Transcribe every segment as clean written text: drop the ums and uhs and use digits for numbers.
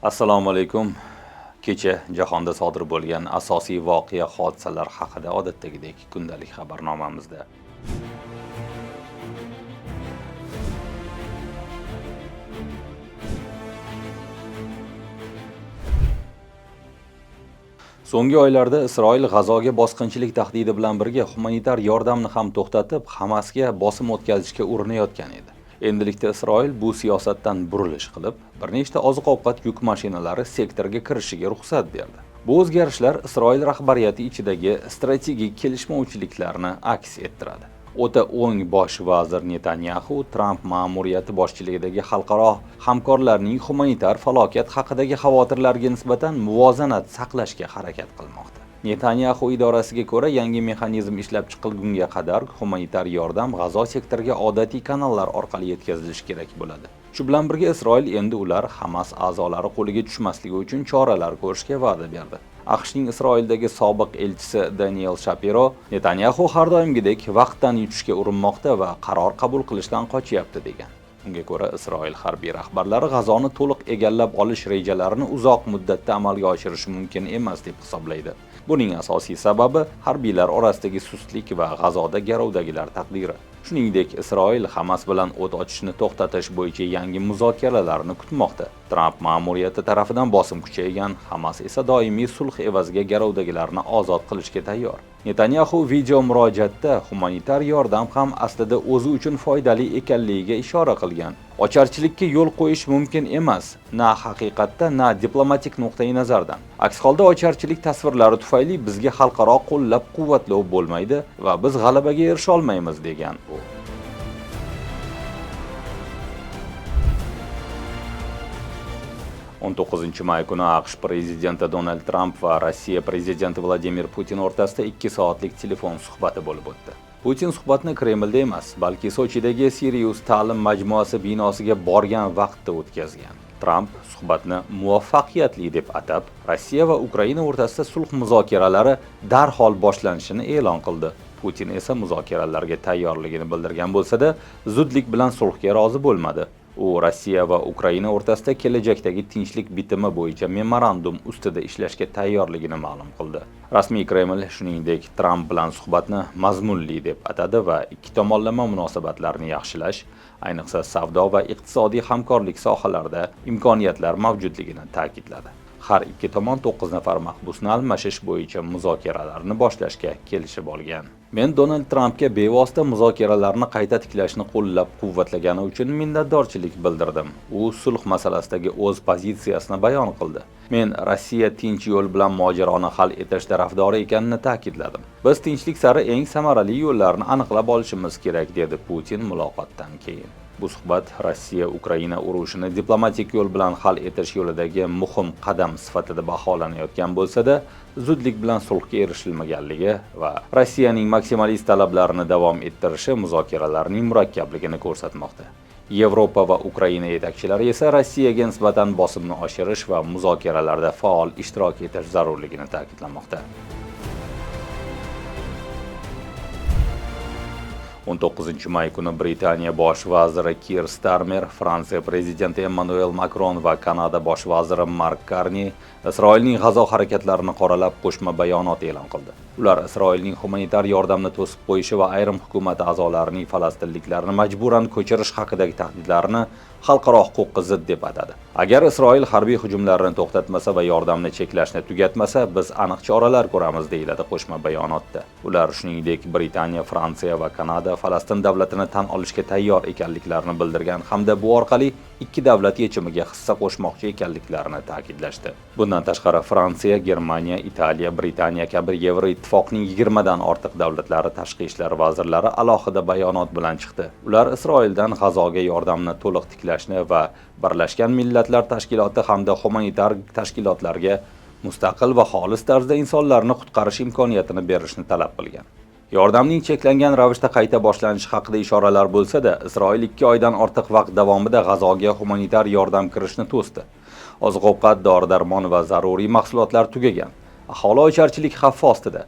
Assalomu alaykum. Kecha jahonda sodir bo'lgan asosiy voqea hodisalar haqida odatdagidek kundalik xabarnomamizda. So'nggi oylarda Isroil G'azoga bosqinchilik tahdidi bilan birga humanitar yordamni ham to'xtatib, Hamasga bosim o'tkazishga urinayotgan edi. Endilikda Isroil bu siyosatdan burilish qilib, bir nechta oziq-ovqat yuk mashinalari sektorga kirishiga ruxsat berdi. Bu o'zgarishlar Isroil rahbariyati ichidagi strategik kelishmovchiliklarni aks ettiradi. O'ta o'ng bosh vazir Netanyahu Tramp ma'muriyati boshchiligidagi xalqaro hamkorlarning humanitar falokat haqidagi xavotirlarga nisbatan muvozanat saqlashga harakat qilmoqda. Netanyahu idorasiga ko'ra, yangi mexanizm ishlab chiqilgunga qadar humanitar yordam G'azo sektoriga odatiy kanallar orqali yetkazilishi kerak bo'ladi. Shu bilan birga Isroil endi ular Hamas a'zolari qo'liga tushmasligi uchun choralar ko'rishga va'da berdi. AQShning Isroildagi sobiq elchisi Daniel Shapiro Netanyahu har doimgidek vaqtdan yutishga urinmoqda va qaror qabul qilishdan qochyapti degan. Unga ko'ra, Isroil harbiy rahbarlari G'azoni to'liq egallab olish rejalarini uzoq muddatda amalga oshirishi mumkin emas deb hisoblaydi. Buning asosiy sababi harbiylar orasidagi sustlik va G'azoda garovdagilar taqdiri. Shuningdek, Isroil Hamas bilan o't ochishni to'xtatish bo'yicha yangi muzokaralarni kutmoqda. Tramp ma'muriyati tarafidan bosim kuchaygan, Hamas esa doimiy sulh evaziga garovdagilarni ozod qilishga tayyor. Netanyahu video murojaatda humanitar yordam ham aslida o'zi uchun foydali ekanligiga ishora qilgan. Ocharchilikka yo'l qo'yish mumkin emas, na haqiqatda, na diplomatik nuqtai nazardan. Aks holda ocharchilik tasvirlari tufayli bizga xalqaro qo'llab-quvvatlov bo'lmaydi va biz g'alabaga erisha olmaymiz degan u. On 9-may kuni AQSh prezidenti Donald Tramp va Rossiya prezidenti Vladimir Putin o'rtasida 2 soatlik telefon suhbati bo'lib o'tdi. Putin suhbatni Kremlda emas, balki Sochidagi Sirius ta'lim majmuasi binosiga borgan vaqtda o'tkazgan. Tramp suhbatni muvaffaqiyatli deb atab, Rossiya va Ukraina o'rtasida sulh muzokaralari darhol boshlanishini e'lon qildi. Putin esa muzokaralarga tayyorligini bildirgan bo'lsa-da, zudlik bilan sulhga rozi bo'lmadi. U Rossiya va Ukraina o'rtasida kelajakdagi tinchlik bitimi bo'yicha memorandum ustida ishlashga tayyorligini ma'lum qildi. Rasmiy Kreml shuningdek Tramp bilan suhbatni mazmunli deb atadi va ikki tomonlama munosabatlarni yaxshilash, ayniqsa savdo va iqtisodiy hamkorlik sohalarida imkoniyatlar mavjudligini ta'kidladi. Har ikki tomon 9 nafar mahbusni almashish bo'yicha muzokaralarni boshlashga kelishib olgan. Men Donald Trampga bevosita muzokaralarni qayta tiklashni qo'llab-quvvatlagani uchun minnatdorchilik bildirdim. U sulh masalasidagi o'z pozitsiyasini bayon qildi. Men Rossiya tinch yo'l bilan mojaroni hal etish tarafdori ekanini ta'kidladim. Biz tinchlik sari eng samarali yo'llarni aniqlab olishimiz kerak, dedi Putin muloqotdan keyin. Bu suhbat Rossiya-Ukraina urushini diplomatik yo'l bilan hal etish yo'lidagi muhim qadam sifatida baholanayotgan bo'lsa-da, zudlik bilan sulhga erishilmaganligi va Rossiyaning maksimalist talablarini davom ettirishi muzokaralarning murakkabligini ko'rsatmoqda. Yevropa va Ukraina yetakchilari esa Rossiyaga nisbatan bosimni oshirish va muzokaralarda faol ishtirok etish zarurligini ta'kidlamoqda. 19-may kuni Britaniya bosh vaziri Keir Starmer, Fransiya prezidenti Emmanuel Macron va Kanada bosh vaziri Mark Carney Isroilning G'azo harakatlarini qoralab qo'shma bayonot e'lon qildi. Ular Isroilning humanitar yordamni to'sib qo'yishi va ayrim hukumat a'zolarining falastinliklarni majburan ko'chirish haqidagi tahdidlarini xalqaro huquqqa zid deb atadi. Agar Isroil harbiy hujumlarni to'xtatmasa va yordamni cheklashni tugatmasa, biz aniq choralar ko'ramiz, deyiladi qo'shma bayonotda. Ular shuningdek Britaniya, Fransiya va Kanada Falastin davlatini tan olishga tayyor ekanliklarini bildirgan hamda bu orqali ikki davlat yechimiga hissa qo'shmoqchi ekanliklarini ta'kidlashdi. Bundan tashqari Fransiya, Germaniya, Italiya, Britaniya kabi Yevroittifoqning 20 dan ortiq davlatlari tashqi ishlar vazirlari alohida bayonot bilan chiqdi. Ular Isroildan G'azoga yordamni to'liq tiklashni va Birlashgan Millatlar Tashkiloti hamda humanitar tashkilotlarga mustaqil va xolis tarzda insonlarni qutqarish imkoniyatini berishni talab qilgan. Yordamning cheklangan ravishda qayta boshlanishi haqida ishoralar bo'lsa-da, Isroil 2 oydan ortiq vaqt davomida G'azoga humanitar yordam kirishni to'sdi. Oziq-ovqat, dori-darmon va zaruriy mahsulotlar tugagan. Aholi ocharchilik xavfi ostida.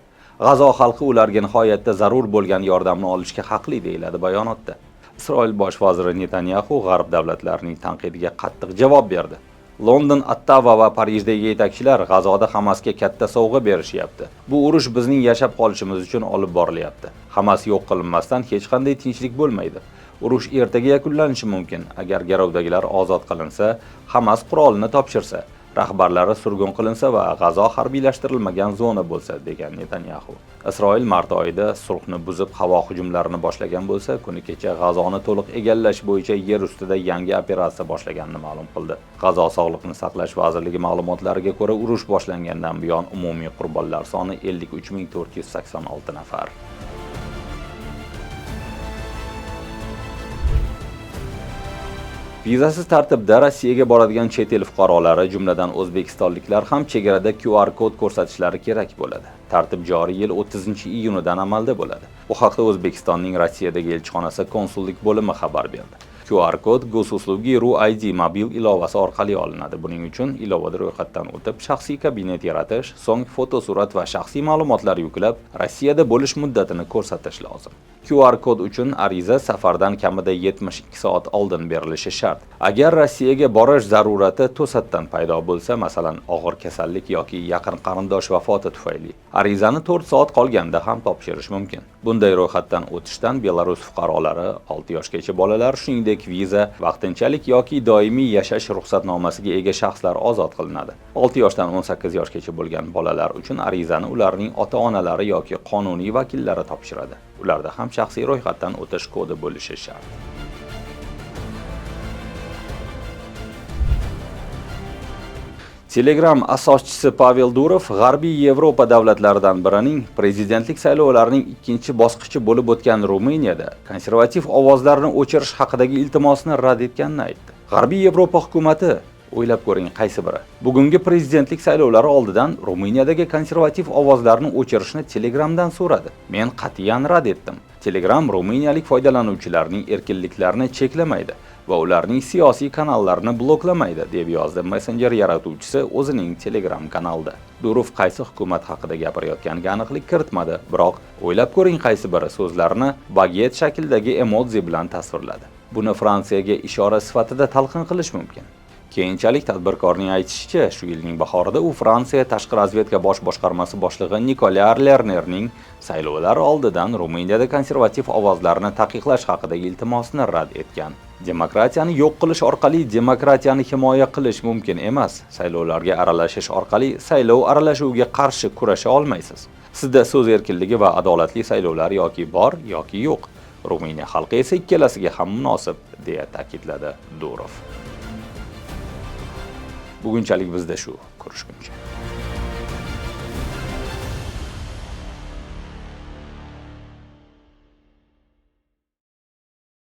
G'azo xalqi ularga nihoyatda zarur bo'lgan yordamni olishga haqli, deyiladi bayonotda. Isroil bosh vaziri Netanyahu g'arb davlatlarining tanqidiga qattiq javob berdi. London, Ottava va Parijdagi yetakchilar G'azoda Hamasga katta sovg'a berishyapti. Bu urush bizning yashab qolishimiz uchun olib borilyapti. Hamas yo'q qilinmasdan hech qanday tinchlik bo'lmaydi. Urush ertaga yakunlanishi mumkin agar garovdagilar ozod qilinsa, Hamas qurolini topshirsa, rahbarlari surgun qilinsa va G'azo harbiylashtirilmagan zona bo'lsa, degan Netanyahu. Isroil mart oyida sulhni buzib havo hujumlarini boshlagan bo'lsa, kuni kecha G'azoni to'liq egallash bo'yicha yer ustida yangi operatsiya boshlaganini ma'lum qildi. G'azo sog'liqni saqlash vazirligi ma'lumotlariga ko'ra, urush boshlangandan buyon umumiy qurbonlar soni 53486 nafar. Vizasiz tartibda Rossiyaga boradigan chet el fuqarolari, jumladan o'zbekistonliklar ham chegarada QR kod ko'rsatishlari kerak bo'ladi. Tartib joriy yil 30-iyunidan amalda bo'ladi. Bu haqda O'zbekistonning Rossiyadagi elchixonasi konsullik bo'limi xabar berdi. QR kod Gosuslugi.ru ID mobil ilovasi orqali olinadi. Buning uchun ilovada ro'yxatdan o'tib, shaxsiy kabinet yaratish, so'ng fotosurat va shaxsiy ma'lumotlar yuklab, Rossiyada bo'lish muddatini ko'rsatish lozim. QR kod uchun ariza safardan kamida 72 soat oldin berilishi shart. Agar Rossiyaga borish zarurati to'satdan paydo bo'lsa, masalan, og'ir kasallik yoki yaqin qarindosh vafoti tufayli, arizani 4 soat qolganda ham topshirish mumkin. Bunday ro'yxatdan o'tishdan Belarus fuqarolari, 6 yoshgacha bolalar, shuningdek viza, vaqtinchalik yoki doimiy yashash ruxsatnomasiga ega shaxslar ozod qilinadi. 6 yoshdan 18 yoshgacha bo'lgan bolalar uchun arizani ularning ota-onalari yoki qonuniy vakillari topshiradi. Ularda ham shaxsiy ro'yxatdan o'tish kodi bo'lishi shart. Telegram asoschisi Pavel Durov G'arbiy Yevropa davlatlaridan birining prezidentlik saylovlarining ikkinchi bosqichi bo'lib o'tgan Ruminiyada konservativ ovozlarni o'chirish haqidagi iltimosini rad etganini aytdi. G'arbiy Yevropa hukumatı, o'ylab ko'ring qaysi biri, bugungi prezidentlik saylovlari oldidan Ruminiyadagi konservativ ovozlarni o'chirishni Telegramdan so'radi. Men qat'iyan rad etdim. Telegram ruminiyalik foydalanuvchilarning erkinliklarini cheklamaydi va ularning siyosiy kanallarini bloklamaydi, deb yozdi messenger yaratuvchisi o'zining Telegram kanalida. Durov qaysi hukumat haqida gapirayotganiga aniqlik kiritmadi, biroq o'ylab ko'ring qaysi biri so'zlarini baget shaklidagi emoji bilan tasvirladi. Buni Fransiyaga ishora sifatida talqin qilish mumkin. Keyinchalik tadbirkorning aytishicha, shu yilning bahorida u Fransiya tashqi razvedka bosh boshqarmasi boshlig'i Nicolas Lernerning saylovlar oldidan Ruminiyada konservativ ovozlarni taqiqlash haqidagi iltimosini rad etgan. Demokratiyani yo'q qilish orqali demokratiyani himoya qilish mumkin emas. Saylovlarga aralashish orqali saylov aralashuviga qarshi kurasha olmaysiz. Sizda so'z erkinligi va adolatli saylovlar yoki bor yoki yo'q. Ruminiya xalqi esa ikkalasiga ham munosib, deya ta'kidladi Durov. Bugunchalik bizda shu. Ko'rishguncha.